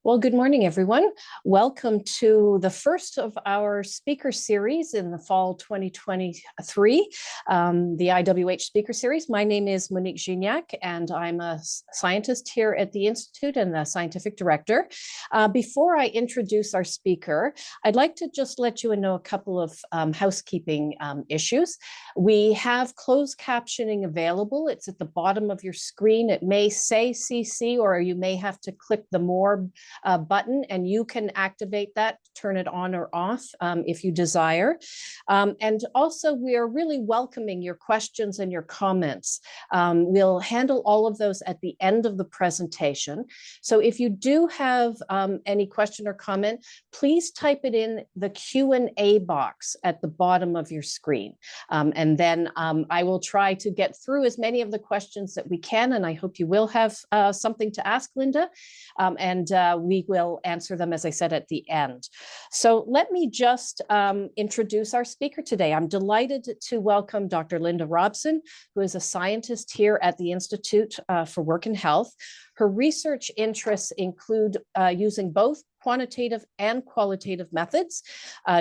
Well, good morning, everyone. Welcome to the first of our speaker series in the fall 2023, the IWH Speaker Series. My name is Monique Gignac, and I'm a scientist here at the Institute and the scientific director. Before I introduce our speaker, I'd like to just let you know a couple of housekeeping issues. We have closed captioning available. It's at the bottom of your screen. It may say CC, or you may have to click the More button, and you can activate that, turn it on or off if you desire. And also, we are really welcoming your questions and your comments. We'll handle all of those at the end of the presentation. So if you do have any question or comment, please type it in the Q&A box at the bottom of your screen. And then I will try to get through as many of the questions that we can, and I hope you will have something to ask Lynda. And we will answer them, as I said, at the end. So let me just introduce our speaker today. I'm delighted to welcome Dr. Lynda Robson, who is a scientist here at the Institute for Work and Health. Her research interests include using both quantitative and qualitative methods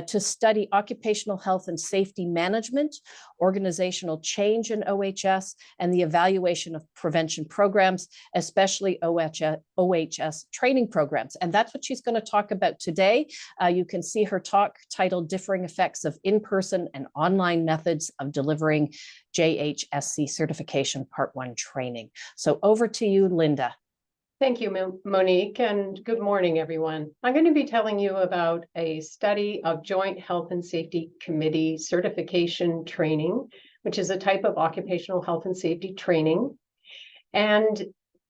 to study occupational health and safety management, organizational change in OHS, and the evaluation of prevention programs, especially OHS training programs. And that's what she's going to talk about today. You can see her talk titled Differing Effects of In-Person and Online Methods of Delivering JHSC Certification Part 1 Training. So over to you, Lynda. Thank you, Monique, and good morning, everyone. I'm going to be telling you about a study of Joint Health and Safety Committee certification training, which is a type of occupational health and safety training. And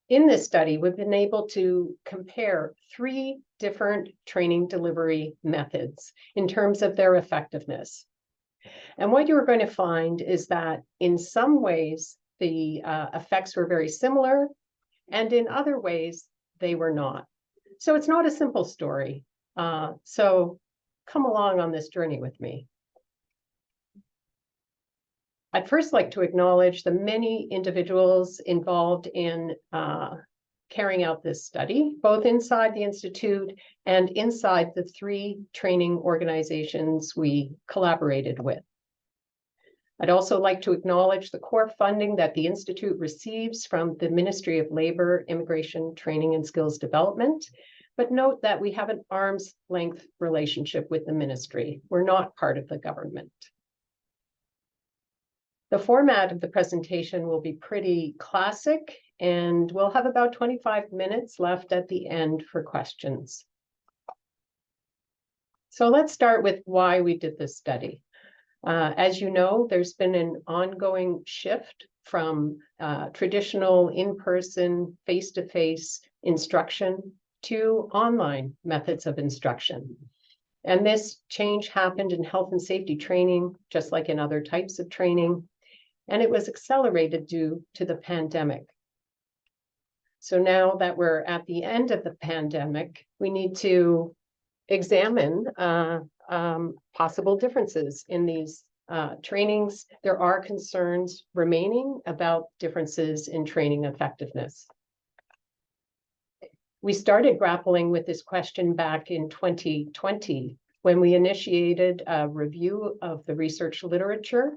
in this study, we've been able to compare 3 different training delivery methods in terms of their effectiveness. And what you're going to find is that in some ways, the effects were very similar, and in other ways, they were not. So it's not a simple story. So come along on this journey with me. I'd first like to acknowledge the many individuals involved in carrying out this study, both inside the Institute and inside the 3 training organizations we collaborated with. I'd also like to acknowledge the core funding that the Institute receives from the Ministry of Labor, Immigration, Training, and Skills Development, but note that we have an arm's length relationship with the ministry. We're not part of the government. The format of the presentation will be pretty classic, and we'll have about 25 minutes left at the end for questions. So let's start with why we did this study. As you know, there's been an ongoing shift from traditional in-person, face-to-face instruction to online methods of instruction. And this change happened in health and safety training, just like in other types of training, and it was accelerated due to the pandemic. So now that we're at the end of the pandemic, we need to examine possible differences in these trainings. There are concerns remaining about differences in training effectiveness. We started grappling with this question back in 2020 when we initiated a review of the research literature.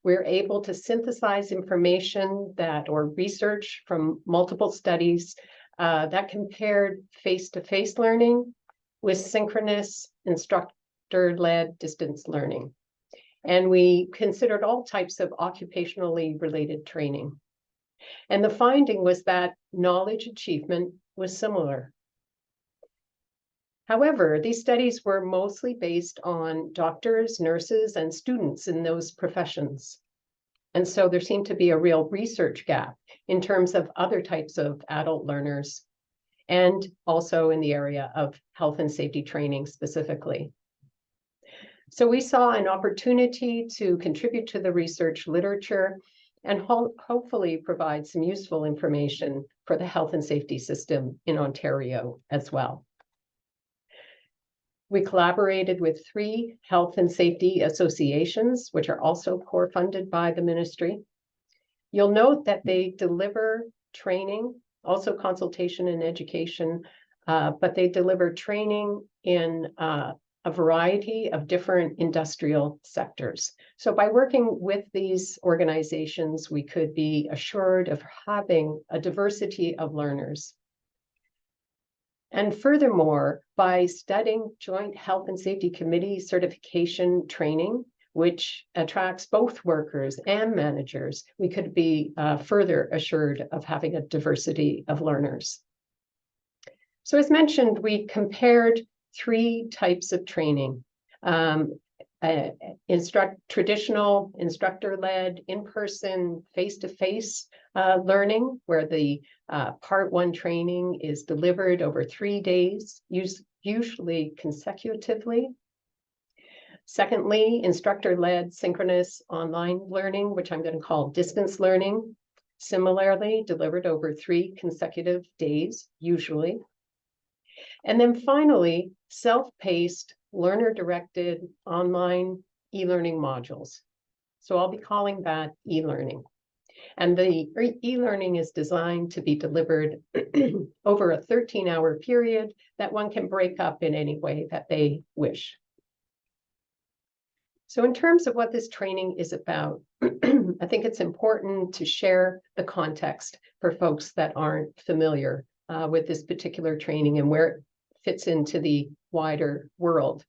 We were able to synthesize information or research from multiple studies that compared face-to-face learning with synchronous instructor-led distance learning. And we considered all types of occupationally related training. And the finding was that knowledge achievement was similar. However, these studies were mostly based on doctors, nurses, and students in those professions. And so there seemed to be a real research gap in terms of other types of adult learners, and also in the area of health and safety training specifically. So we saw an opportunity to contribute to the research literature and hopefully provide some useful information for the health and safety system in Ontario as well. We collaborated with 3 health and safety associations, which are also core funded by the ministry. You'll note that they deliver training, also consultation and education but they deliver training in a variety of different industrial sectors. So by working with these organizations, we could be assured of having a diversity of learners. And furthermore, by studying Joint Health and Safety Committee certification training, which attracts both workers and managers, we could be further assured of having a diversity of learners. So as mentioned, we compared 3 types of training: traditional instructor-led, in-person, face-to-face learning, where the part 1 training is delivered over 3 days, usually consecutively. Secondly, instructor-led synchronous online learning, which I'm going to call distance learning, similarly delivered over 3 consecutive days, usually. And then finally, self-paced, learner-directed online e-learning modules. So I'll be calling that e-learning. And the e-learning is designed to be delivered over a 13-hour period that one can break up in any way that they wish. So in terms of what this training is about, I think it's important to share the context for folks that aren't familiar with this particular training and where it fits into the wider world.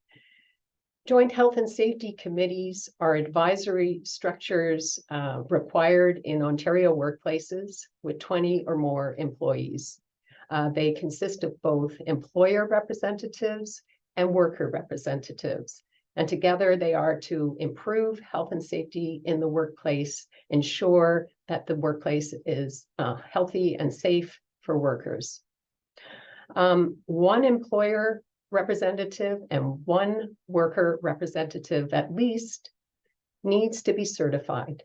Joint Health and Safety Committees are advisory structures required in Ontario workplaces with 20 or more employees. They consist of both employer representatives and worker representatives. And together they are to improve health and safety in the workplace, ensure that the workplace is healthy and safe for workers. One employer representative and one worker representative at least needs to be certified,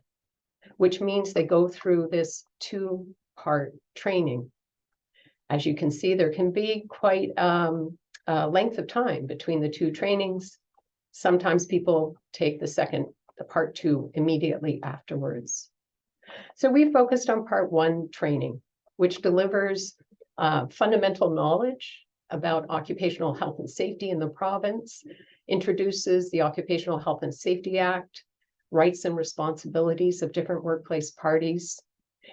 which means they go through this 2-part training. As you can see, there can be quite a length of time between the 2 trainings. Sometimes people take the part 2 immediately afterwards. So we focused on part 1 training, which delivers fundamental knowledge about occupational health and safety in the province, introduces the Occupational Health and Safety Act, rights and responsibilities of different workplace parties.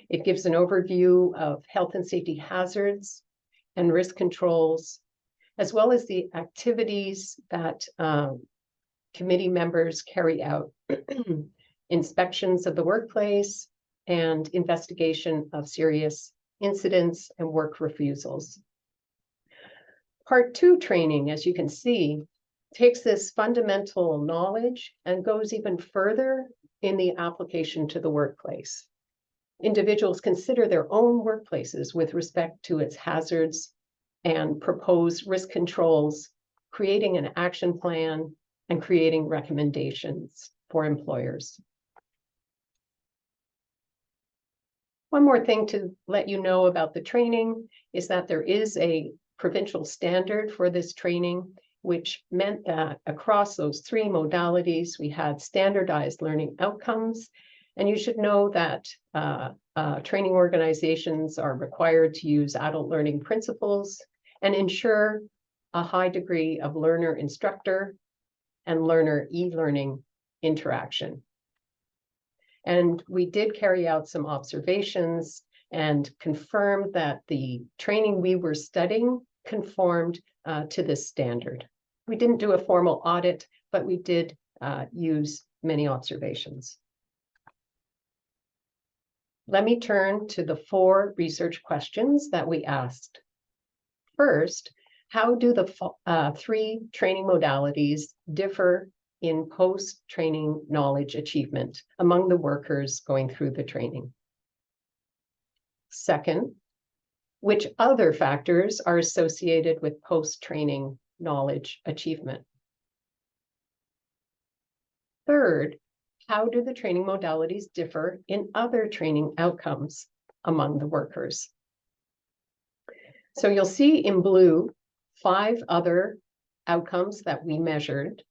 It gives an overview of health and safety hazards and risk controls, as well as the activities that committee members carry out, inspections of the workplace and investigation of serious incidents and work refusals. Part 2 training, as you can see, takes this fundamental knowledge and goes even further in the application to the workplace. Individuals consider their own workplaces with respect to its hazards and propose risk controls, creating an action plan and creating recommendations for employers. One more thing to let you know about the training is that there is a provincial standard for this training, which meant that across those 3 modalities, we had standardized learning outcomes. And you should know that training organizations are required to use adult learning principles and ensure a high degree of learner-instructor and learner e-learning interaction. And we did carry out some observations and confirmed that the training we were studying conformed to this standard. We didn't do a formal audit, but we did use many observations. Let me turn to the 4 research questions that we asked. First, how do the 3 training modalities differ in post-training knowledge achievement among the workers going through the training? Second, which other factors are associated with post-training knowledge achievement? Third, how do the training modalities differ in other training outcomes among the workers? So you'll see in blue 5 other outcomes that we measured.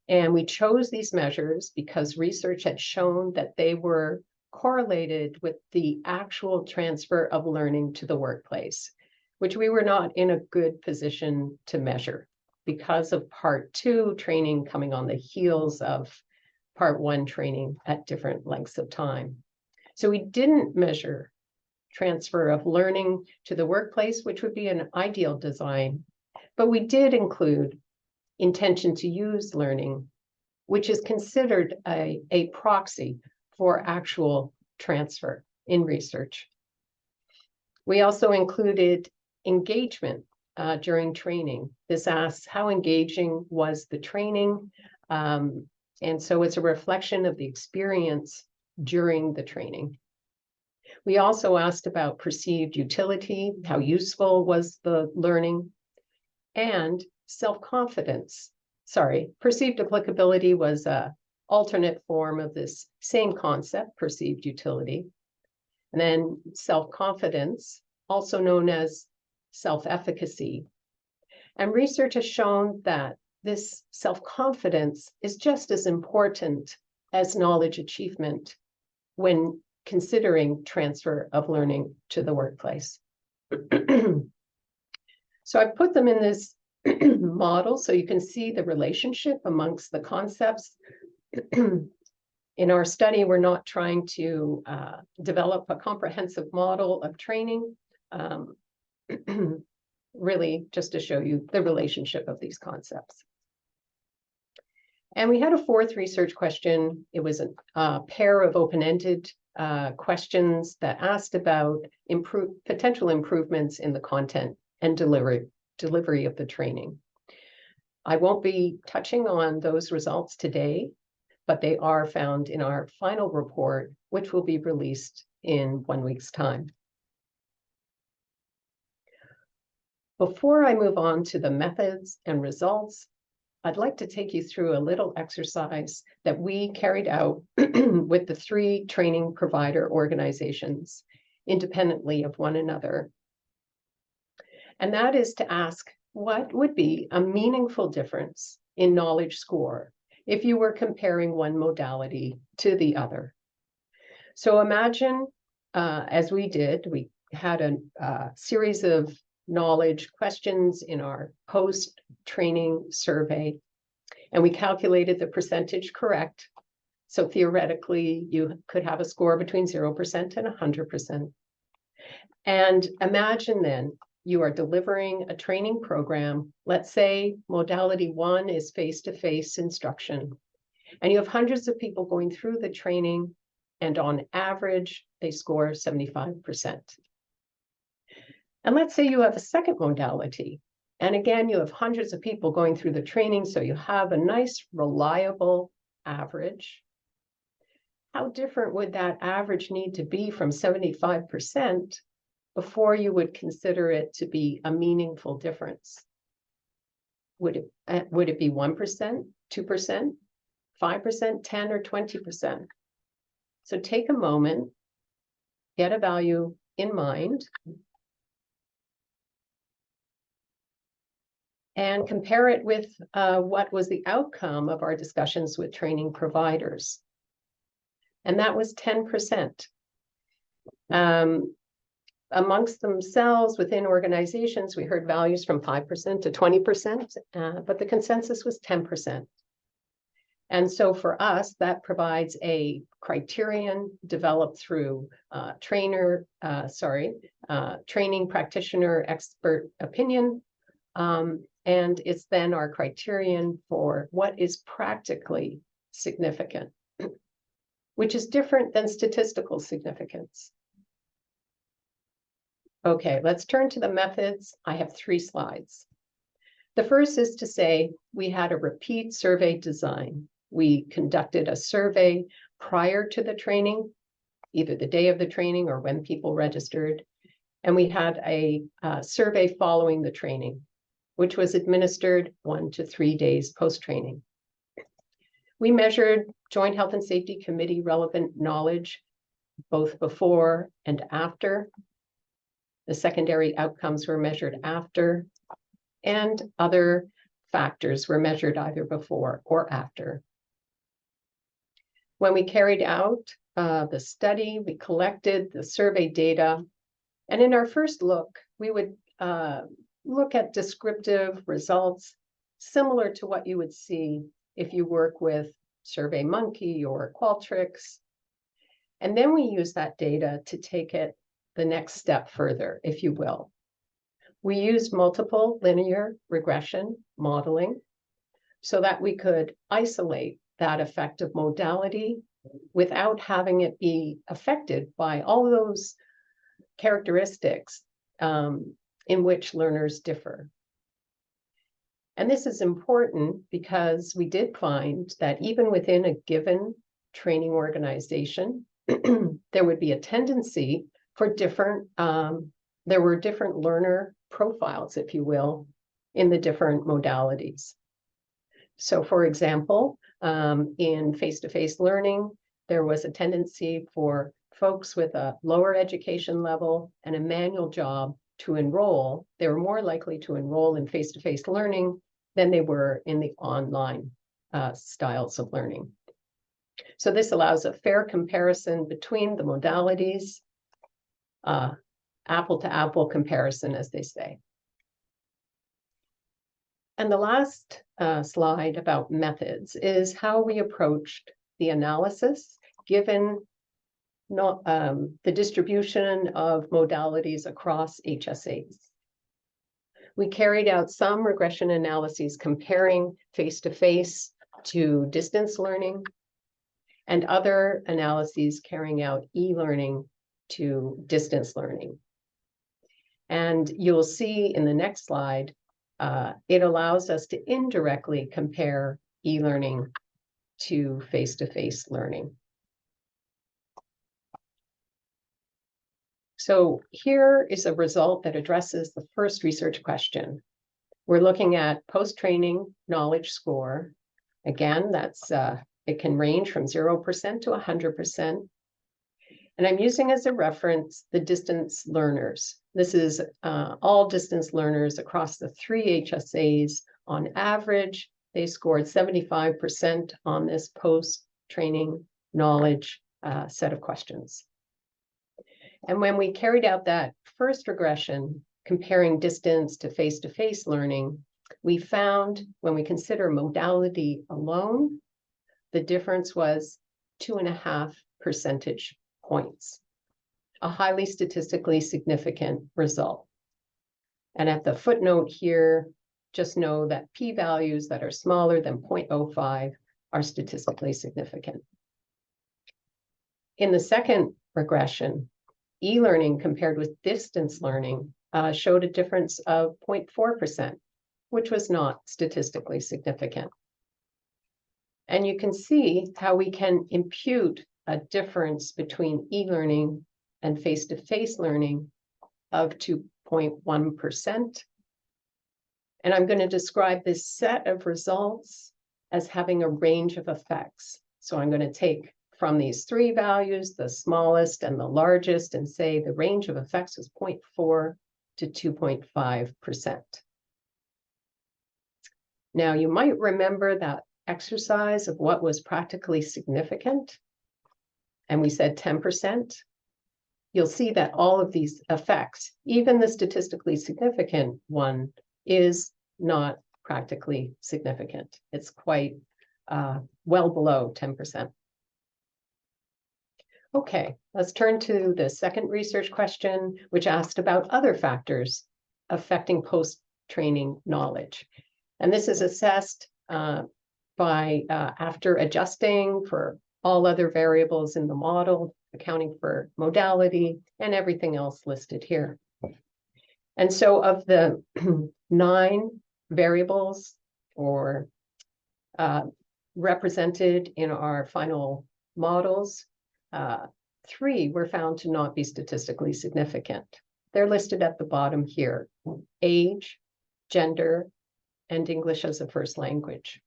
And we chose these measures because research had shown that they were correlated with the actual transfer of learning to the workplace. which we were not in a good position to measure because of part 2 training coming on the heels of part 1 training at different lengths of time. So we didn't measure transfer of learning to the workplace, which would be an ideal design, but we did include intention to use learning, which is considered a proxy for actual transfer in research. We also included engagement during training. This asks how engaging was the training, and so it's a reflection of the experience during the training. We also asked about perceived utility, how useful was the learning, and self-confidence. Perceived applicability was an alternate form of this same concept, perceived utility. And then self-confidence, also known as self-efficacy. And research has shown that this self-confidence is just as important as knowledge achievement when considering transfer of learning to the workplace. So I put them in this model so you can see the relationship amongst the concepts. In our study, we're not trying to develop a comprehensive model of training, really just to show you the relationship of these concepts. And we had a 4th research question. It was a pair of open-ended questions that asked about potential improvements in the content and delivery of the training. I won't be touching on those results today, but they are found in our final report, which will be released in 1 week's time. Before I move on to the methods and results, I'd like to take you through a little exercise that we carried out with the 3 training provider organizations independently of one another. And that is to ask what would be a meaningful difference in knowledge score if you were comparing one modality to the other. So imagine, as we did, we had a series of knowledge questions in our post-training survey, and we calculated the percentage correct. So theoretically, you could have a score between 0% and 100%. And imagine then you are delivering a training program. Let's say modality 1 is face-to-face instruction, and you have hundreds of people going through the training, and on average, they score 75%. And let's say you have a second modality, and again, you have hundreds of people going through the training, so you have a nice, reliable average. How different would that average need to be from 75% before you would consider it to be a meaningful difference? Would it be 1%, 2%, 5%, 10, or 20%? So take a moment, get a value in mind, and compare it with what was the outcome of our discussions with training providers. And that was 10%. Amongst themselves, within organizations, we heard values from 5% to 20%, but the consensus was 10%. And so for us, that provides a criterion developed through training practitioner expert opinion. And it's then our criterion for what is practically significant, which is different than statistical significance. Okay, let's turn to the methods. I have 3 slides. The first is to say we had a repeat survey design. We conducted a survey prior to the training, either the day of the training or when people registered. And we had a survey following the training, which was administered 1 to 3 days post-training. We measured Joint Health and Safety Committee relevant knowledge, both before and after. The secondary outcomes were measured after, and other factors were measured either before or after. When we carried out the study, we collected the survey data, and in our first look, we would look at descriptive results similar to what you would see if you work with SurveyMonkey or Qualtrics. And then we use that data to take it the next step further, if you will. We used multiple linear regression modeling so that we could isolate that effect of modality without having it be affected by all those characteristics in which learners differ. And this is important because we did find that even within a given training organization, there would be a tendency for different, there were different learner profiles, if you will, in the different modalities. So for example, in face-to-face learning, there was a tendency for folks with a lower education level and a manual job to enroll. They were more likely to enroll in face-to-face learning than they were in the online styles of learning. So this allows a fair comparison between the modalities, apple-to-apple comparison, as they say. And the last slide about methods is how we approached the analysis given the distribution of modalities across HSAs. We carried out some regression analyses comparing face-to-face to distance learning and other analyses carrying out e-learning to distance learning. And you'll see in the next slide, it allows us to indirectly compare e-learning to face-to-face learning. So here is a result that addresses the first research question. We're looking at post-training knowledge score. Again, that's it can range from 0% to 100%. And I'm using as a reference the distance learners. This is all distance learners across the 3 HSAs. On average, they scored 75% on this post-training knowledge set of questions. And when we carried out that first regression, comparing distance to face-to-face learning, we found when we consider modality alone, the difference was 2.5 percentage points, a highly statistically significant result. And at the footnote here, just know that p-values that are smaller than 0.05 are statistically significant. In the second regression, e-learning compared with distance learning showed a difference of 0.4%, which was not statistically significant. And you can see how we can impute a difference between e-learning and face-to-face learning of 2.1%. And I'm going to describe this set of results as having a range of effects. So I'm going to take from these 3 values, the smallest and the largest, and say the range of effects was 0.4 to 2.5%. Now, you might remember that exercise of what was practically significant, and we said 10%. You'll see that all of these effects, even the statistically significant one, is not practically significant. It's quite well below 10%. Okay, let's turn to the second research question, which asked about other factors affecting post-training knowledge. And this is assessed after adjusting for all other variables in the model, accounting for modality and everything else listed here. And so of the 9 variables or represented in our final models, 3 were found to not be statistically significant. They're listed at the bottom here: age, gender, and English as a first language.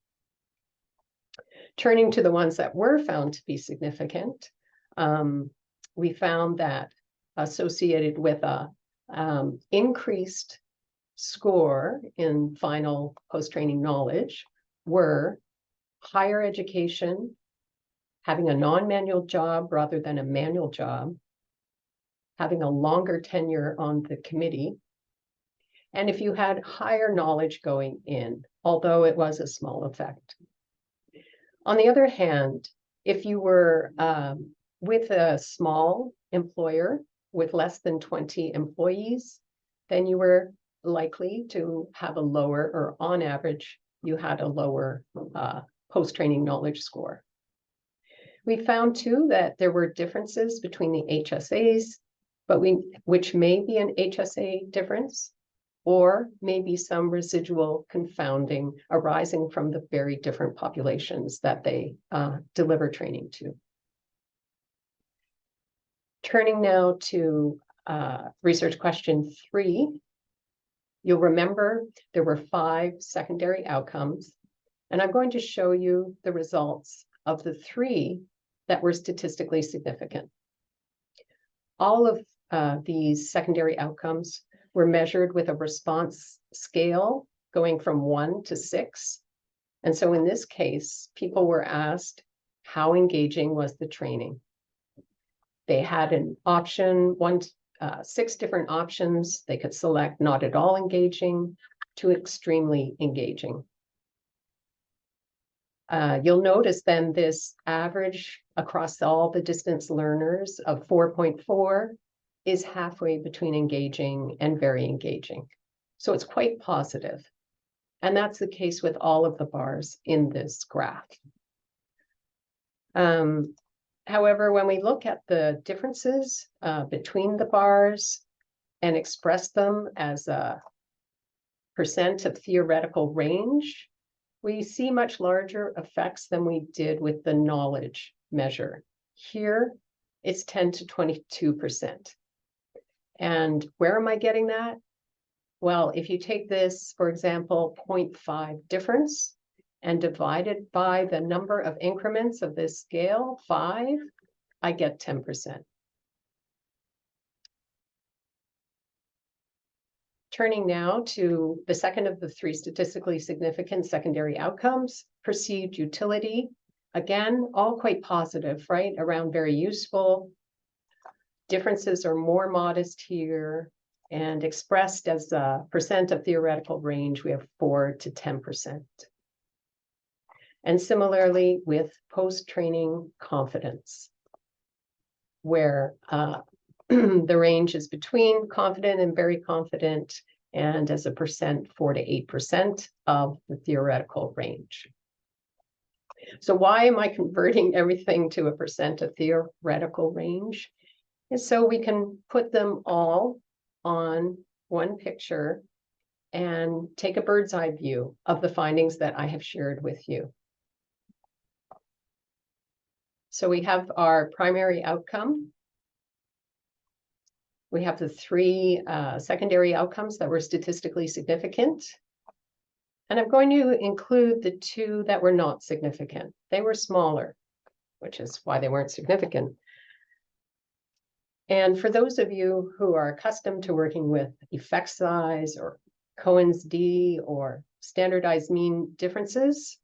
Turning to the ones that were found to be significant, we found that associated with a increased score in final post-training knowledge were higher education, having a non-manual job rather than a manual job, having a longer tenure on the committee, and if you had higher knowledge going in, although it was a small effect. On the other hand, if you were with a small employer with less than 20 employees, then you were likely to have a lower, or on average, you had a lower post-training knowledge score. We found too that there were differences between the HSAs, which may be an HSA difference, or maybe some residual confounding arising from the very different populations that they deliver training to. Turning now to research question 3, you'll remember there were 5 secondary outcomes, and I'm going to show you the results of the 3 that were statistically significant. All of these secondary outcomes were measured with a response scale going from 1 to 6. And so in this case, people were asked, how engaging was the training? They had an option, 6 different options. They could select not at all engaging to extremely engaging. You'll notice then this average across all the distance learners of 4.4 is halfway between engaging and very engaging. So it's quite positive. And that's the case with all of the bars in this graph. However, when we look at the differences between the bars and express them as a percent of theoretical range, we see much larger effects than we did with the knowledge measure. Here, it's 10 to 22%. And where am I getting that? Well, if you take this, for example, 0.5 difference and divide it by the number of increments of this scale, 5, I get 10%. Turning now to the second of the 3 statistically significant secondary outcomes, perceived utility. Again, all quite positive, right? Around very useful. Differences are more modest here, and expressed as a percent of theoretical range, we have 4 to 10%. And similarly with post-training confidence, where the range is between confident and very confident, and as a percent, 4 to 8% of the theoretical range. So why am I converting everything to a percent of theoretical range? And so we can put them all on one picture and take a bird's eye view of the findings that I have shared with you. So we have our primary outcome. We have the 3 secondary outcomes that were statistically significant. And I'm going to include the 2 that were not significant. They were smaller, which is why they weren't significant. And for those of you who are accustomed to working with effect size or Cohen's d or standardized mean differences,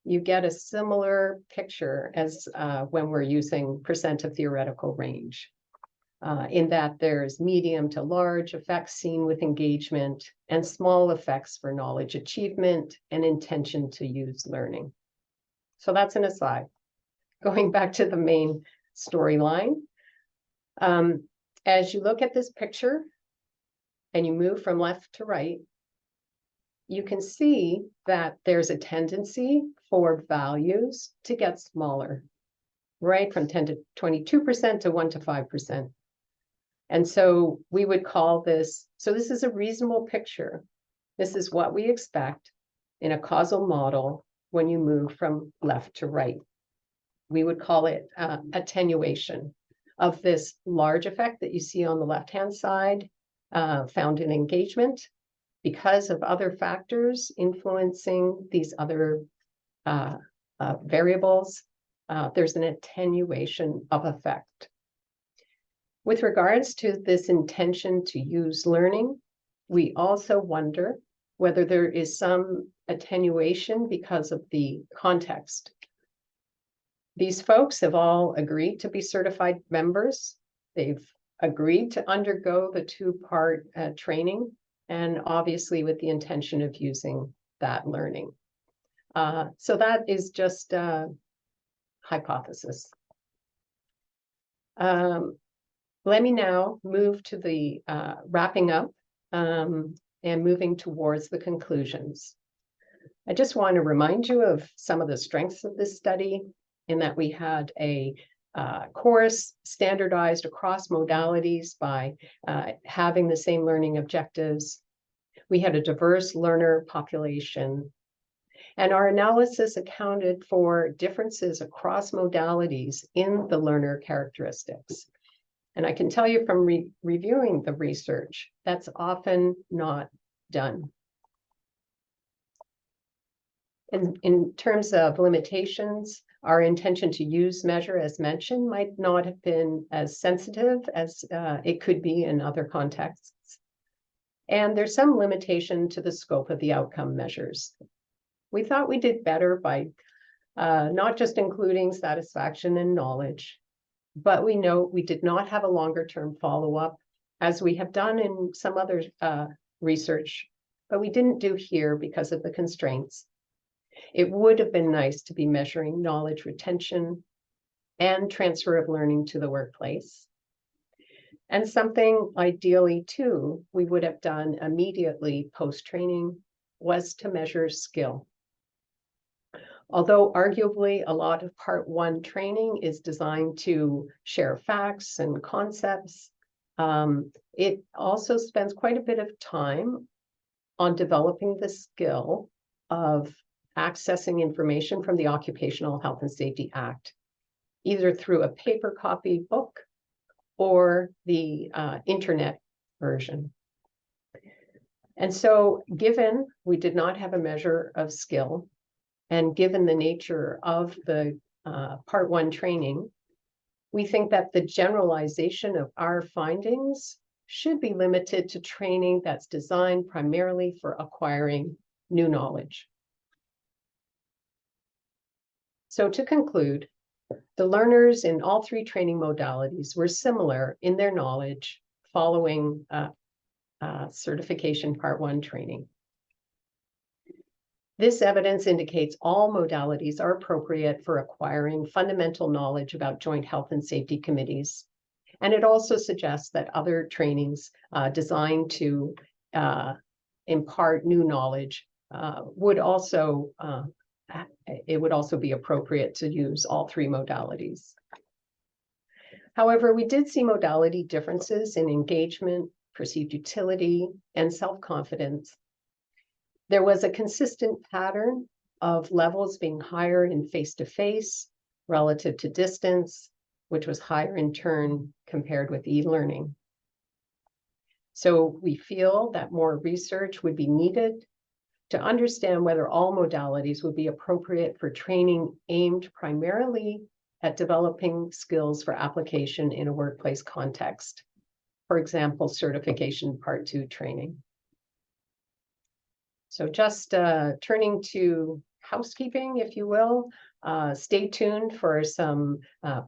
you get a similar picture as when we're using percent of theoretical range, in that there's medium to large effects seen with engagement and small effects for knowledge achievement and intention to use learning. So that's an aside. Going back to the main storyline, as you look at this picture and you move from left to right, you can see that there's a tendency for values to get smaller, right? From 10 to 22% to 1 to 5%. And so we would call this, so this is a reasonable picture. This is what we expect in a causal model when you move from left to right. We would call it attenuation of this large effect that you see on the left-hand side, found in engagement, because of other factors influencing these other variables. There's an attenuation of effect. With regards to this intention to use learning, we also wonder whether there is some attenuation because of the context. These folks have all agreed to be certified members. They've agreed to undergo the 2-part training, and obviously with the intention of using that learning. So that is just a hypothesis. Let me now move to the wrapping up and moving towards the conclusions. I just want to remind you of some of the strengths of this study, in that we had a course standardized across modalities by having the same learning objectives. We had a diverse learner population, and our analysis accounted for differences across modalities in the learner characteristics. And I can tell you from reviewing the research, that's often not done. In terms of limitations, our intention to use measure, as mentioned, might not have been as sensitive as it could be in other contexts. And there's some limitation to the scope of the outcome measures. We thought we did better by not just including satisfaction and knowledge, but we know we did not have a longer term follow-up, as we have done in some other research, but we didn't do here because of the constraints. It would have been nice to be measuring knowledge retention and transfer of learning to the workplace. And something ideally too, we would have done immediately post-training, was to measure skill. Although arguably a lot of part 1 training is designed to share facts and concepts, it also spends quite a bit of time on developing the skill of accessing information from the Occupational Health and Safety Act, either through a paper copy book or the internet version. And so, given we did not have a measure of skill, and given the nature of the part 1 training, we think that the generalization of our findings should be limited to training that's designed primarily for acquiring new knowledge. So to conclude, the learners in all 3 training modalities were similar in their knowledge following certification part 1 training. This evidence indicates all modalities are appropriate for acquiring fundamental knowledge about joint health and safety committees. And it also suggests that other trainings designed to impart new knowledge would also be appropriate to use all 3 modalities. However, we did see modality differences in engagement, perceived utility, and self-confidence. There was a consistent pattern of levels being higher in face-to-face relative to distance, which was higher in turn compared with e-learning. So we feel that more research would be needed to understand whether all modalities would be appropriate for training aimed primarily at developing skills for application in a workplace context. For example, certification part 2 training. So just turning to housekeeping, if you will, stay tuned for some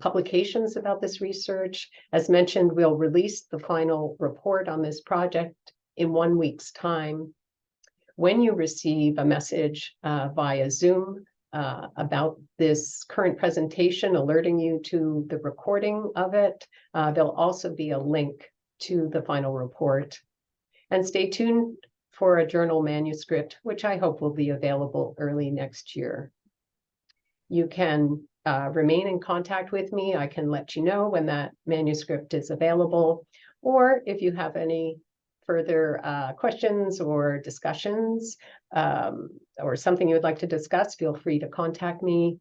publications about this research. As mentioned, we'll release the final report on this project in 1 week's time. When you receive a message via Zoom about this current presentation, alerting you to the recording of it, there'll also be a link to the final report. And stay tuned for a journal manuscript, which I hope will be available early next year. You can remain in contact with me. I can let you know when that manuscript is available, or if you have any further questions or discussions, or something you would like to discuss, feel free to contact me.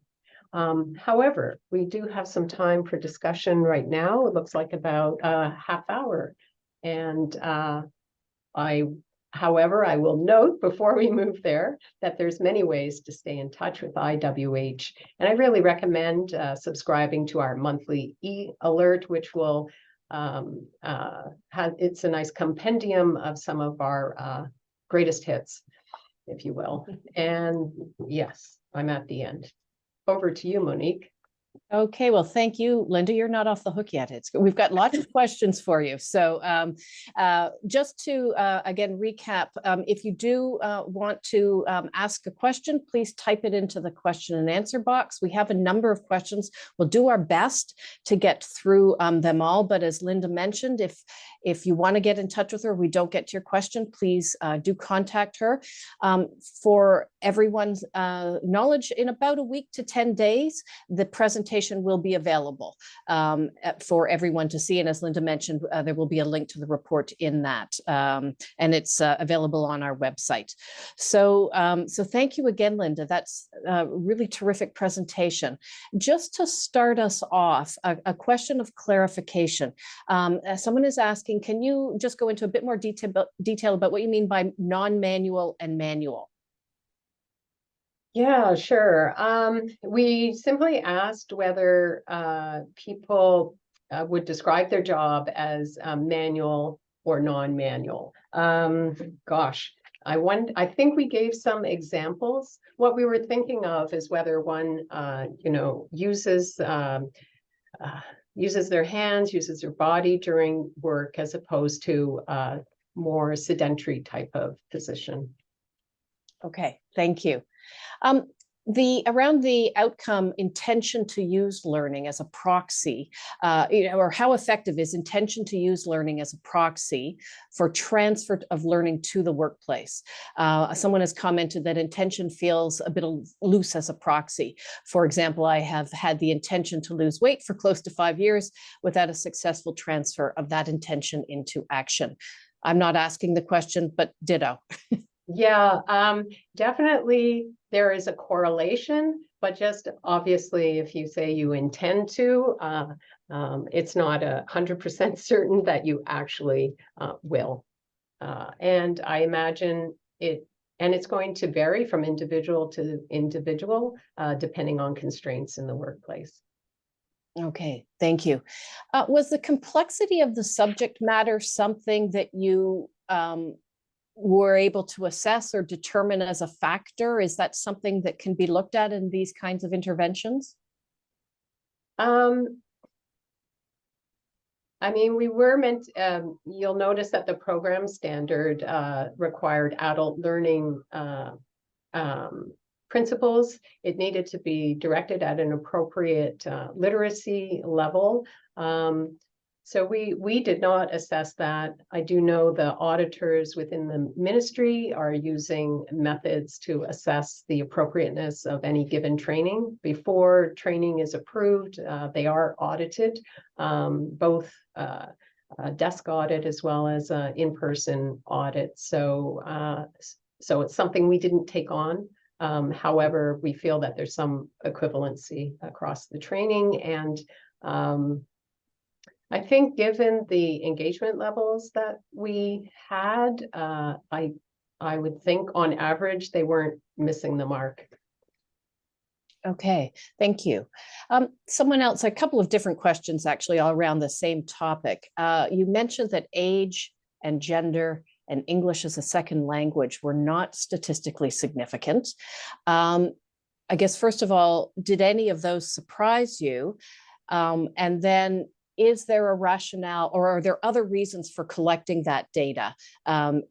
However, we do have some time for discussion right now. It looks like about a half hour. And however, I will note before we move there that there's many ways to stay in touch with IWH. And I really recommend subscribing to our monthly e-alert, which will it's a nice compendium of some of our greatest hits, if you will. And yes, I'm at the end. Over to you, Monique. Okay, well, thank you, Lynda. You're not off the hook yet. We've got lots of questions for you. So just to, again, recap, if you do want to ask a question, please type it into the question and answer box. We have a number of questions. We'll do our best to get through them all. But as Lynda mentioned, if you want to get in touch with her, we don't get to your question, please do contact her. For everyone's knowledge, in about a week to 10 days, the presentation will be available for everyone to see. And as Lynda mentioned, there will be a link to the report in that. And it's available on our website. So, so thank you again, Lynda. That's a really terrific presentation. Just to start us off, a question of clarification. Someone is asking, can you just go into a bit more detail about what you mean by non-manual and manual? Yeah, sure. We simply asked whether people would describe their job as manual or non-manual. Gosh, I think we gave some examples. What we were thinking of is whether one, uses their hands, uses their body during work, as opposed to more sedentary type of position. Okay, thank you. Around the outcome intention to use learning as a proxy, or how effective is intention to use learning as a proxy for transfer of learning to the workplace? Someone has commented that intention feels a bit loose as a proxy. For example, I have had the intention to lose weight for close to 5 years without a successful transfer of that intention into action. I'm not asking the question, but ditto. Yeah, definitely there is a correlation, but just obviously if you say you intend to, it's not 100% certain that you actually will. And I imagine it's going to vary from individual to individual, depending on constraints in the workplace. Okay, thank you. Was the complexity of the subject matter something that you were able to assess or determine as a factor? Is that something that can be looked at in these kinds of interventions? I mean, we were meant, you'll notice that the program standard required adult learning principles. It needed to be directed at an appropriate literacy level. So we did not assess that. I do know the auditors within the ministry are using methods to assess the appropriateness of any given training. Before training is approved, they are audited, both desk audit as well as in-person audit. So, so it's something we didn't take on. However, we feel that there's some equivalency across the training, and I think given the engagement levels that we had, I would think on average they weren't missing the mark. Okay, thank you. Someone else, a couple of different questions actually all around the same topic. You mentioned that age and gender and English as a second language were not statistically significant. I guess, first of all, did any of those surprise you? And then, is there a rationale, or are there other reasons for collecting that data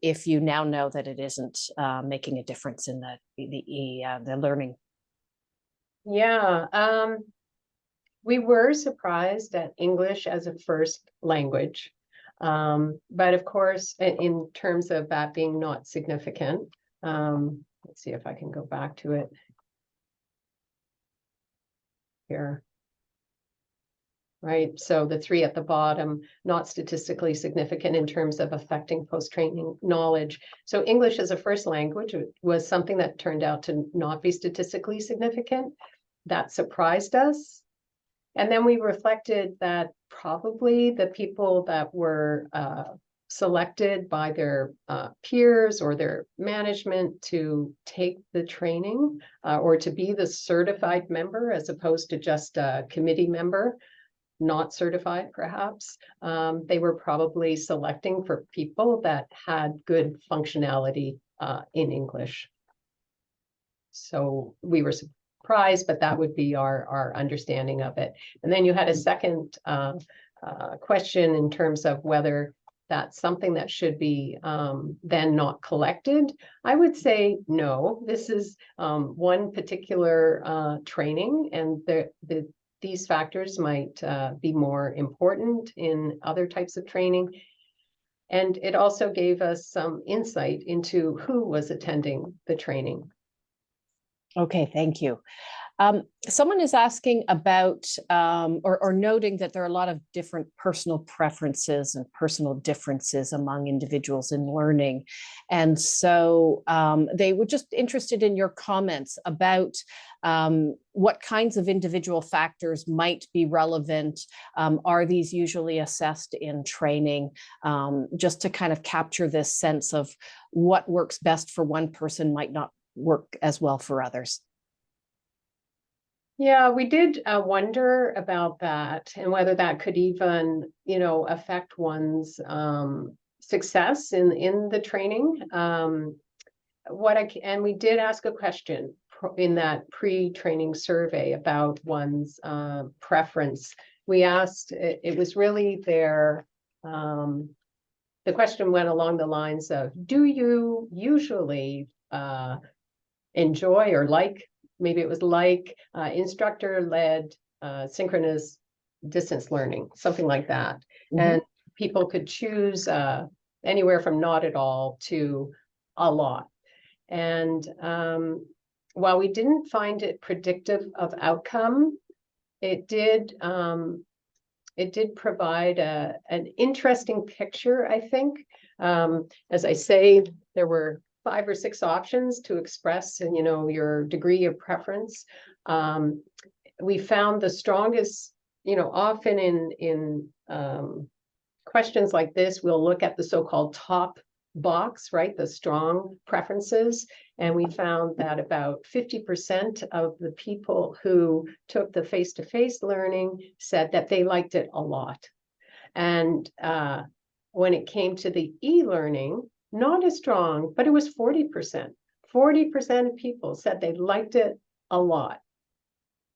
if you now know that it isn't making a difference in the learning? Yeah, we were surprised at English as a first language. But of course, in terms of that being not significant, let's see if I can go back to it here. Right, so the 3 at the bottom, not statistically significant in terms of affecting post-training knowledge. So English as a first language was something that turned out to not be statistically significant. That surprised us. And then we reflected that probably the people that were selected by their peers or their management to take the training or to be the certified member as opposed to just a committee member, not certified perhaps, they were probably selecting for people that had good functionality in English. So we were prize, but that would be our understanding of it. And then you had a second question in terms of whether that's something that should be then not collected. I would say no. This is one particular training, and these factors might be more important in other types of training. And it also gave us some insight into who was attending the training. Okay, thank you. Someone is asking about or noting that there are a lot of different personal preferences and personal differences among individuals in learning. And so they were just interested in your comments about what kinds of individual factors might be relevant. Are these usually assessed in training? Just to kind of capture this sense of what works best for one person might not work as well for others. Yeah, we did wonder about that and whether that could even, affect one's success in the training. And we did ask a question in that pre-training survey about one's preference. We asked, it was really the question went along the lines of, do you usually enjoy or like, maybe it was like instructor-led synchronous distance learning, something like that. Mm-hmm. And people could choose anywhere from not at all to a lot. And while we didn't find it predictive of outcome, it did provide an interesting picture, I think. As I say, there were 5 or 6 options to express, and your degree of preference. We found the strongest, often in questions like this, we'll look at the so-called top box, right? The strong preferences. And we found that about 50% of the people who took the face-to-face learning said that they liked it a lot. And when it came to the e-learning, not as strong, but it was 40%. 40% of people said they liked it a lot,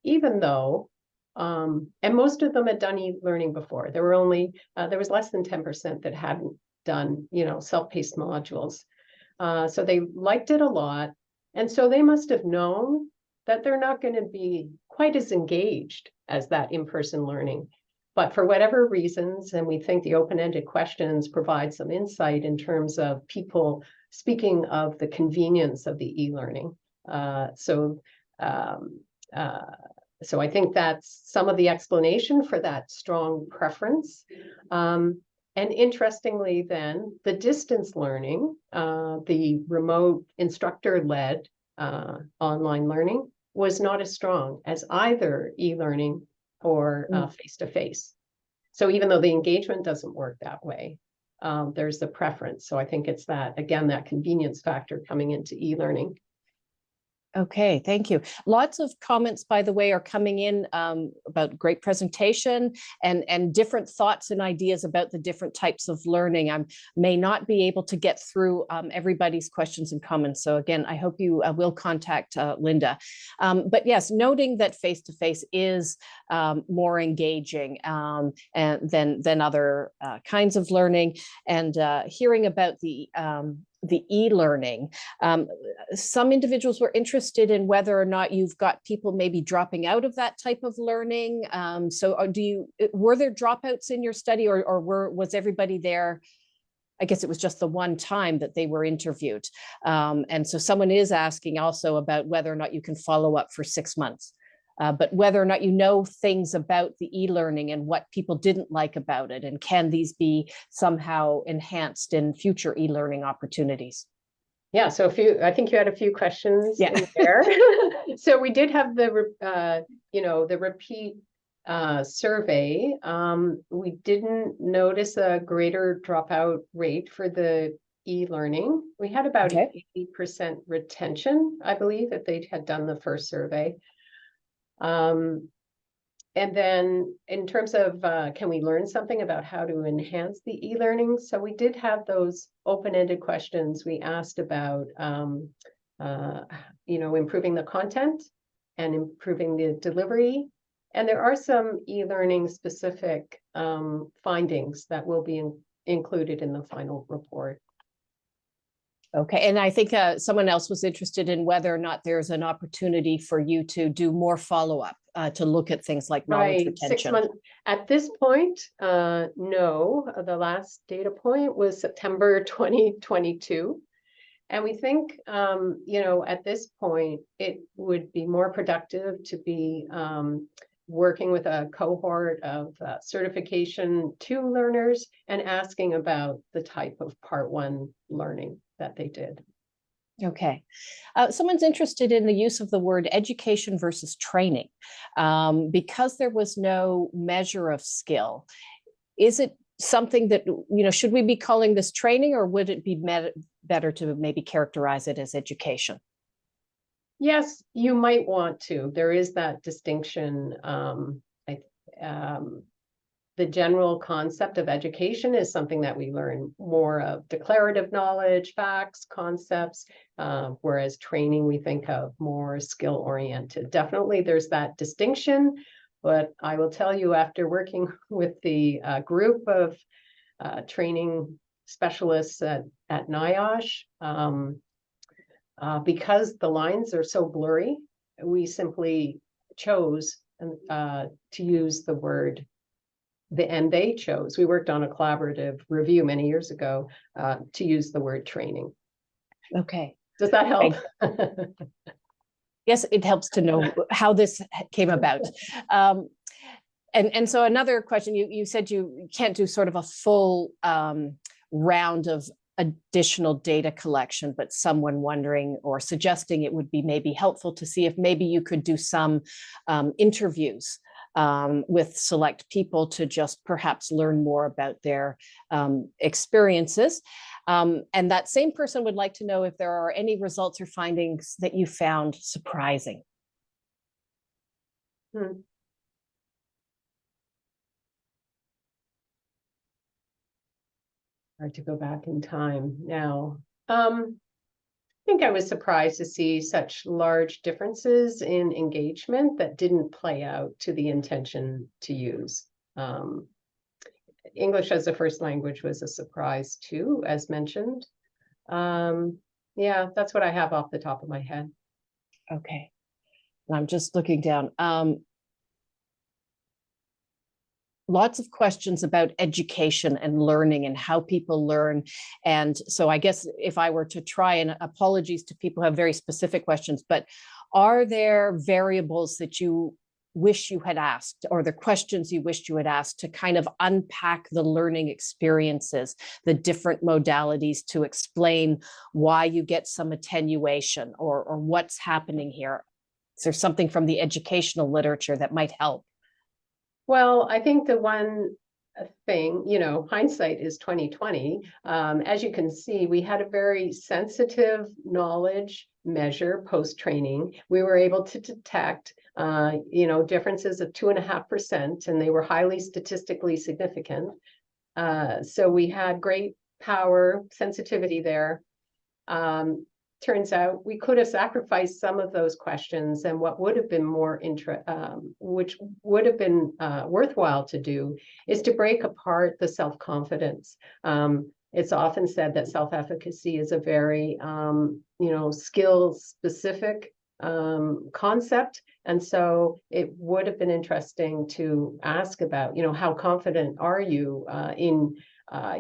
even though, and most of them had done e-learning before. There was less than 10% that hadn't done, self-paced modules. So they liked it a lot. And so they must have known that they're not going to be quite as engaged as that in-person learning. But for whatever reasons, and we think the open-ended questions provide some insight in terms of people speaking of the convenience of the e-learning. So I think that's some of the explanation for that strong preference. And interestingly then, the distance learning, the remote instructor-led online learning was not as strong as either e-learning or face-to-face. So even though the engagement doesn't work that way, there's the preference. So I think it's that, again, that convenience factor coming into e-learning. Okay, thank you. Lots of comments, by the way, are coming in about great presentation and different thoughts and ideas about the different types of learning. I may not be able to get through everybody's questions and comments. So again, I hope you will contact Lynda. But yes, noting that face-to-face is more engaging than other kinds of learning, and hearing about the e-learning. Some individuals were interested in whether or not you've got people maybe dropping out of that type of learning. So were there dropouts in your study, or was everybody there? I guess it was just the one time that they were interviewed. And so someone is asking also about whether or not you can follow up for 6 months. But whether or not you know things about the e-learning and what people didn't like about it, and can these be somehow enhanced in future e-learning opportunities? Yeah, so I think you had a few questions in there. So we did have the repeat survey. We didn't notice a greater dropout rate for the e-learning. We had about 80% retention, I believe, if they had done the first survey. And then in terms of, can we learn something about how to enhance the e-learning? So we did have those open-ended questions. We asked about, improving the content and improving the delivery. And there are some e-learning specific findings that will be included in the final report. Okay, and I think someone else was interested in whether or not there's an opportunity for you to do more follow-up to look at things like knowledge retention. 6 months. At this point, no. The last data point was September 2022. And we think, at this point, it would be more productive to be working with a cohort of certification 2 learners and asking about the type of part 1 learning that they did. Okay. Someone's interested in the use of the word education versus training. Because there was no measure of skill, is it something that, should we be calling this training, or would it be better to maybe characterize it as education? Yes, you might want to. There is that distinction. The general concept of education is something that we learn more of declarative knowledge, facts, concepts, whereas training we think of more skill-oriented. Definitely there's that distinction, but I will tell you, after working with the group of training specialists at NIOSH, because the lines are so blurry, we simply chose to use the word, and they chose, we worked on a collaborative review many years ago, to use the word training. Okay. Does that help? Yes, it helps to know how this came about. And so another question, you said you can't do sort of a full round of additional data collection, but someone wondering or suggesting it would be maybe helpful to see if maybe you could do some interviews with select people to just perhaps learn more about their experiences. And that same person would like to know if there are any results or findings that you found surprising. Hard to go back in time now. I think I was surprised to see such large differences in engagement that didn't play out to the intention to use. English as a first language was a surprise too, as mentioned. Yeah, that's what I have off the top of my head. Okay. I'm just looking down. Lots of questions about education and learning and how people learn. And so I guess if I were to try, and apologies to people who have very specific questions, but are there variables that you wish you had asked, or the questions you wished you had asked, to kind of unpack the learning experiences, the different modalities, to explain why you get some attenuation or what's happening here? Is there something from the educational literature that might help? Well, I think the one thing, hindsight is 2020. As you can see, we had a very sensitive knowledge measure post-training. We were able to detect, differences of 2.5%, and they were highly statistically significant. So we had great power, sensitivity there. Turns out we could have sacrificed some of those questions, and what would have been which would have been worthwhile to do, is to break apart the self-confidence. It's often said that self-efficacy is a very, skill-specific concept, and so it would have been interesting to ask about, how confident are you in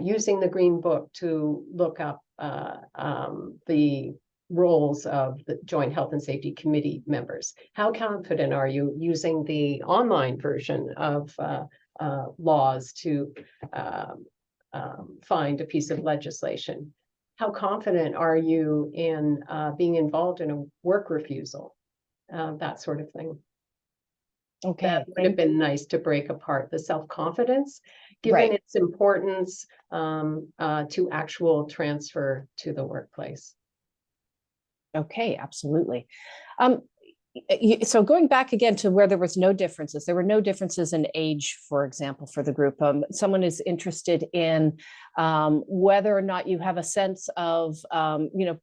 using the Green Book to look up the roles of the Joint Health and Safety Committee members? How confident are you using the online version of laws to find a piece of legislation? How confident are you in being involved in a work refusal? That sort of thing. Okay. That would have been nice to break apart the self-confidence, given its importance to actual transfer to the workplace. Okay, absolutely. So going back again to where there was no differences, there were no differences in age, for example, for the group. Someone is interested in whether or not you have a sense of,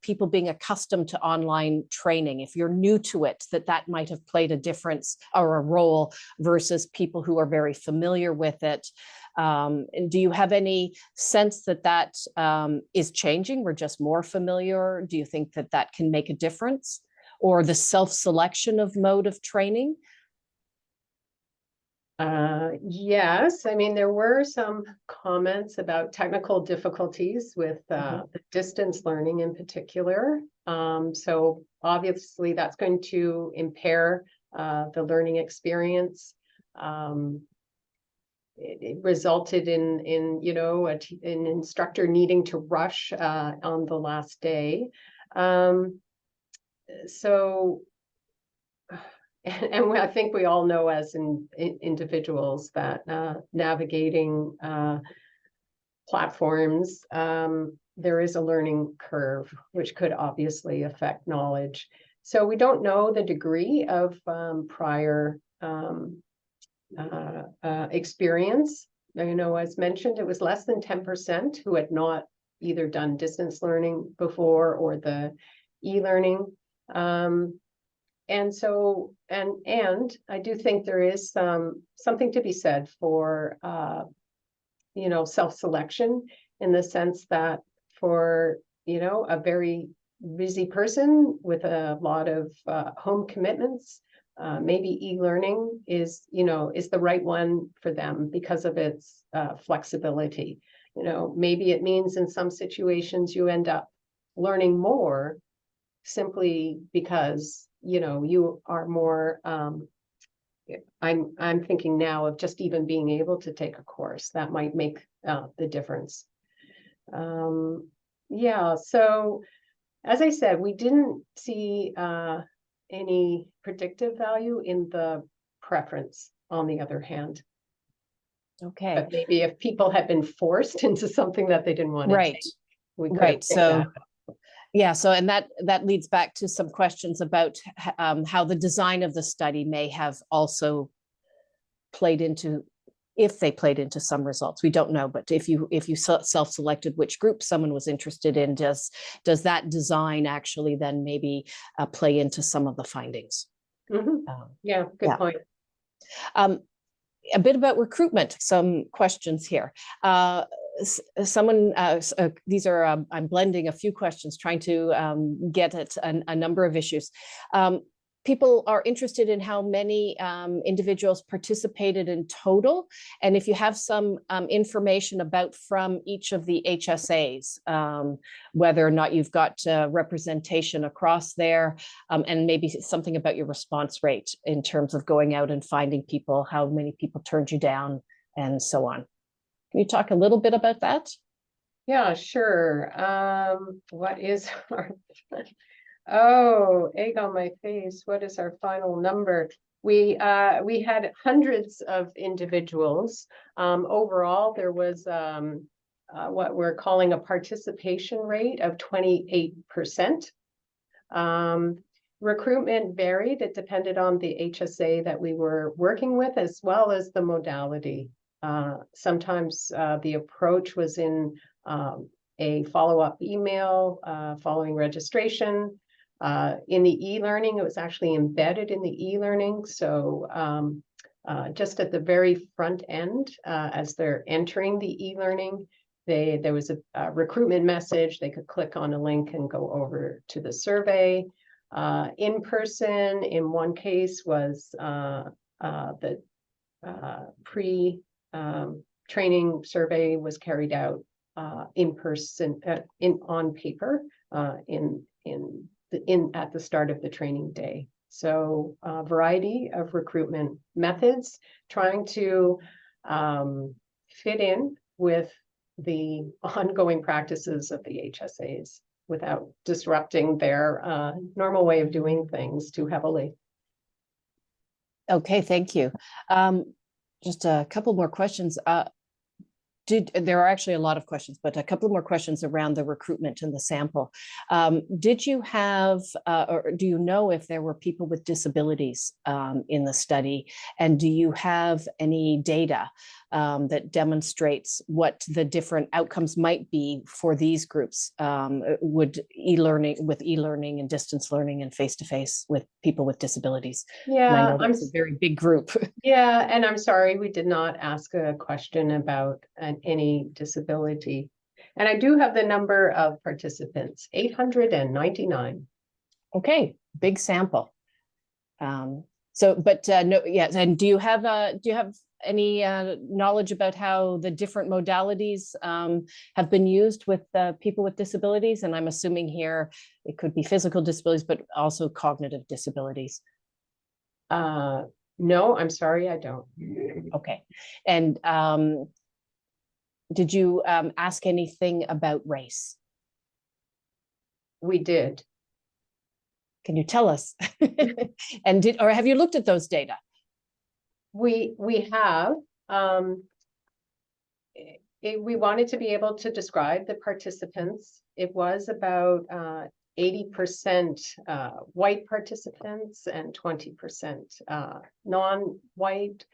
people being accustomed to online training. If you're new to it, that might have played a difference or a role versus people who are very familiar with it. Do you have any sense that is changing? We're just more familiar. Do you think that can make a difference? Or the self-selection of mode of training? Yes, I mean, there were some comments about technical difficulties with the distance learning in particular. So obviously that's going to impair the learning experience. It resulted in an instructor needing to rush on the last day. So, and I think we all know as individuals that navigating platforms, there is a learning curve, which could obviously affect knowledge. So we don't know the degree of prior experience. As mentioned, it was less than 10% who had not either done distance learning before or the e-learning. And so, and I do think there is something to be said for, self-selection, in the sense that for, a very busy person with a lot of home commitments, maybe e-learning is the right one for them because of its flexibility. Maybe it means in some situations you end up learning more simply because you are more I'm thinking now of just even being able to take a course that might make the difference. Yeah, so as I said, we didn't see any predictive value in the preference, on the other hand. Okay. But maybe if people had been forced into something that they didn't want to take, we could right. So that. yeah, so and that leads back to some questions about how the design of the study may have also played into, if they played into some results. We don't know, but if you self-selected which group someone was interested in, does that design actually then maybe play into some of the findings? Yeah, good point. A bit about recruitment, some questions here. These are, I'm blending a few questions, trying to get at a number of issues. People are interested in how many individuals participated in total, and if you have some information about from each of the HSAs, whether or not you've got representation across there, and maybe something about your response rate in terms of going out and finding people, how many people turned you down, and so on. Can you talk a little bit about that? Yeah, sure. What is our... Oh, egg on my face. What is our final number? We had hundreds of individuals. Overall, there was what we're calling a participation rate of 28%. Recruitment varied. It depended on the HSA that we were working with, as well as the modality. Sometimes the approach was in a follow-up email following registration. In the e-learning, it was actually embedded in the e-learning. So just at the very front end, as they're entering the e-learning, there was a recruitment message. They could click on a link and go over to the survey. In person, in one case, was the pre-training survey was carried out in person, on paper, at the start of the training day. So a variety of recruitment methods, trying to fit in with the ongoing practices of the HSAs without disrupting their normal way of doing things too heavily. Okay, thank you. Just a couple more questions. There are actually a lot of questions, but a couple more questions around the recruitment and the sample. Did you have, or do you know if there were people with disabilities in the study? And do you have any data that demonstrates what the different outcomes might be for these groups? Would e-learning and distance learning and face-to-face with people with disabilities? Yeah, and I know that's a very big group. Yeah, and I'm sorry, we did not ask a question about any disability. And I do have the number of participants, 899. Okay, big sample. No, yes. And do you have any knowledge about how the different modalities have been used with people with disabilities? And I'm assuming here it could be physical disabilities, but also cognitive disabilities. No, I'm sorry, I don't. Okay. And did you ask anything about race? We did. Can you tell us? And have you looked at those data? We have. We wanted to be able to describe the participants. It was about 80% white participants and 20% non-white.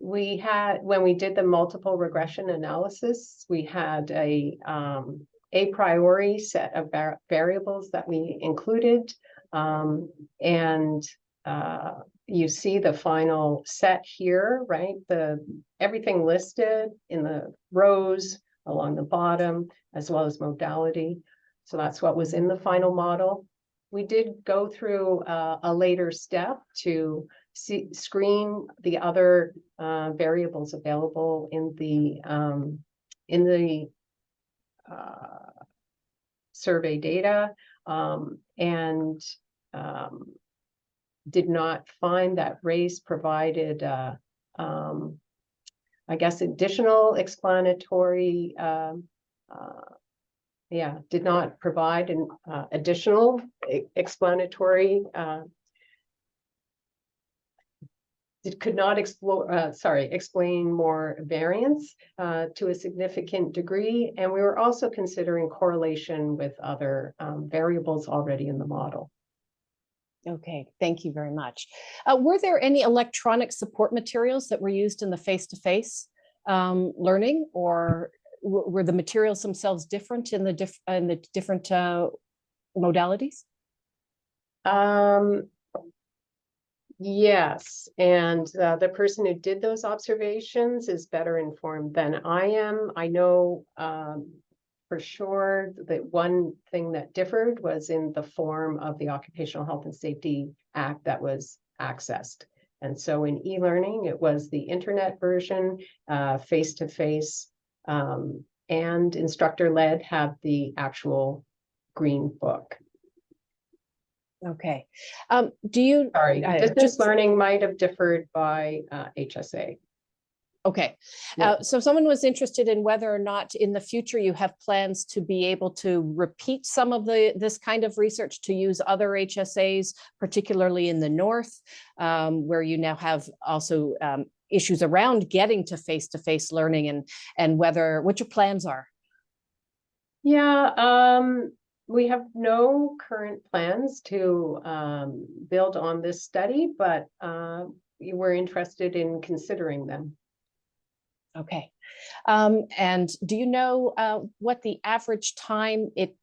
We had, when we did the multiple regression analysis, we had a priori set of variables that we included. You see the final set here, right? Everything listed in the rows along the bottom, as well as modality. So that's what was in the final model. We did go through a later step to screen the other variables available in the survey data, and did not find that race provided, I guess, additional explanatory, did not provide an additional explanatory, it could not explain more variance to a significant degree. And we were also considering correlation with other variables already in the model. Okay, thank you very much. Were there any electronic support materials that were used in the face-to-face learning, or were the materials themselves different in the different modalities? Yes, and the person who did those observations is better informed than I am. I know for sure that one thing that differed was in the form of the Occupational Health and Safety Act that was accessed. And so in e-learning, it was the internet version, face-to-face, and instructor-led have the actual green book. Okay. Distance learning might have differed by HSA. Okay. Yeah. So someone was interested in whether or not in the future you have plans to be able to repeat some of this kind of research to use other HSAs, particularly in the North, where you now have also issues around getting to face-to-face learning, and what your plans are. Yeah, we have no current plans to build on this study, but we're interested in considering them. Okay. And do you know what the average time it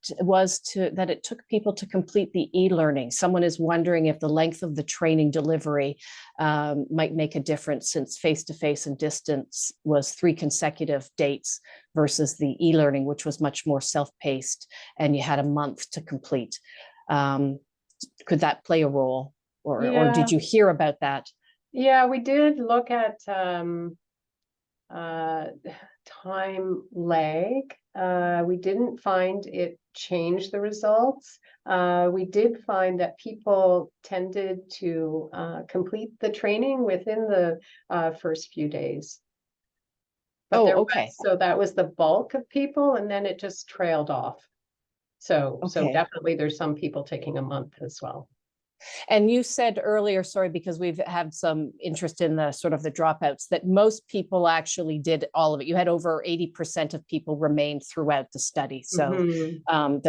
took people to complete the e-learning? Someone is wondering if the length of the training delivery might make a difference, since face-to-face and distance was 3 consecutive dates versus the e-learning, which was much more self-paced and you had a month to complete. Could that play a role, or did you hear about that? Yeah, we did look at time lag. We didn't find it changed the results. We did find that people tended to complete the training within the first few days. But okay. So that was the bulk of people, and then it just trailed off. So definitely there's some people taking a month as well. And you said earlier, sorry, because we've had some interest in the sort of the dropouts, that most people actually did all of it. You had over 80% of people remained throughout the study. So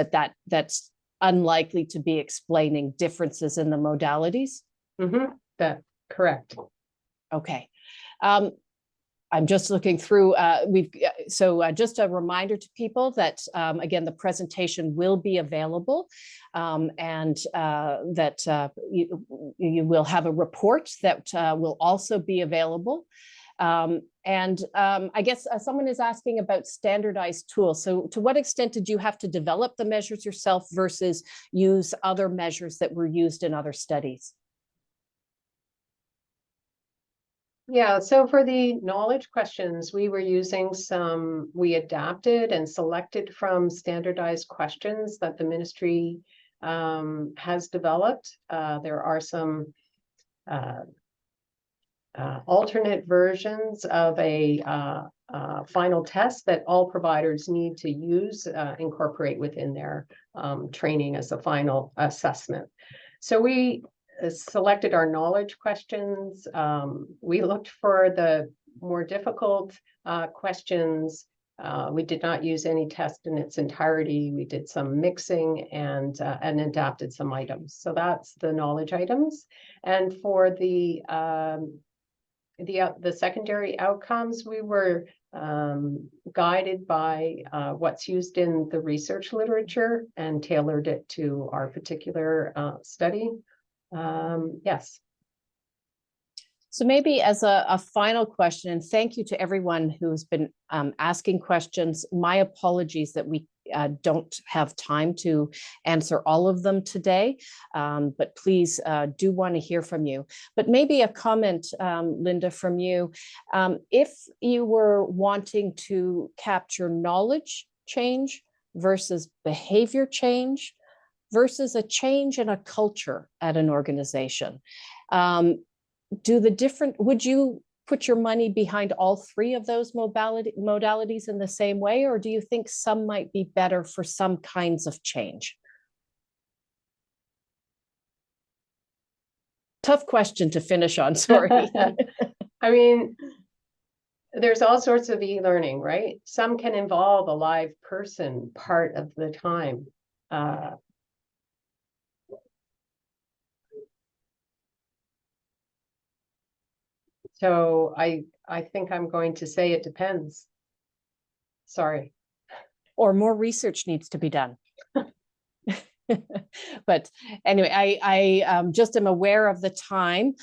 that's unlikely to be explaining differences in the modalities. That correct. Okay. I'm just looking through, just a reminder to people that, again, the presentation will be available and that you will have a report that will also be available. I guess someone is asking about standardized tools. So to what extent did you have to develop the measures yourself versus use other measures that were used in other studies? Yeah, so for the knowledge questions, we were using we adapted and selected from standardized questions that the ministry has developed. There are some alternate versions of a final test that all providers need to use, incorporate within their training as a final assessment. So we selected our knowledge questions. We looked for the more difficult questions. We did not use any test in its entirety. We did some mixing and adapted some items. So that's the knowledge items. And for the secondary outcomes, we were guided by what's used in the research literature and tailored it to our particular study. Yes. So maybe as a final question, and thank you to everyone who's been asking questions. My apologies that we don't have time to answer all of them today, but please do want to hear from you. But maybe a comment, Lynda, from you. If you were wanting to capture knowledge change versus behavior change versus a change in a culture at an organization, would you put your money behind all three of those modalities in the same way, or do you think some might be better for some kinds of change? Tough question to finish on, sorry. I mean, there's all sorts of e-learning, right? Some can involve a live person part of the time. So I think I'm going to say it depends. Sorry. Or more research needs to be done. But anyway, I just am aware of the time.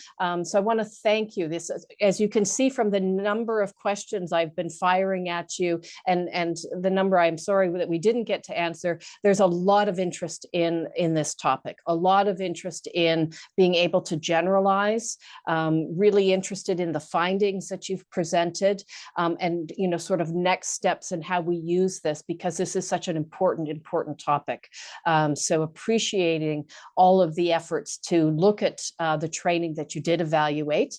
So I want to thank you. This, as you can see from the number of questions I've been firing at you and the number I'm sorry that we didn't get to answer, there's a lot of interest in this topic, a lot of interest in being able to generalize, really interested in the findings that you've presented and, you know, sort of next steps and how we use this, because this is such an important topic. So appreciating all of the efforts to look at the training that you did evaluate.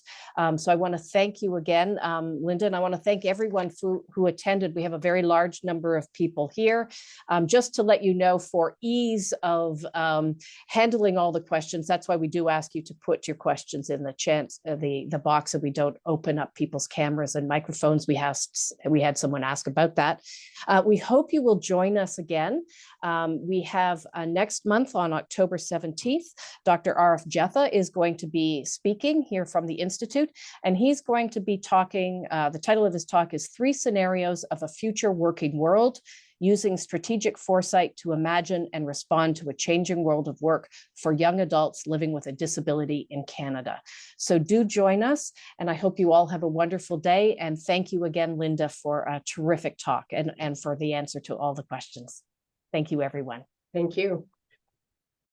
So I want to thank you again, Lynda, and I want to thank everyone who attended. We have a very large number of people here. Just to let you know, for ease of handling all the questions, that's why we do ask you to put your questions in the box so we don't open up people's cameras and microphones. We had someone ask about that. We hope you will join us again. We have next month on October 17th, Dr. Arif Jetha is going to be speaking here from the Institute, and he's going to be talking, the title of his talk is 3 Scenarios of a Future Working World, Using Strategic Foresight to Imagine and Respond to a Changing World of Work for Young Adults Living with a Disability in Canada. So do join us, and I hope you all have a wonderful day, and thank you again, Lynda, for a terrific talk and for the answer to all the questions. Thank you, everyone. Thank you.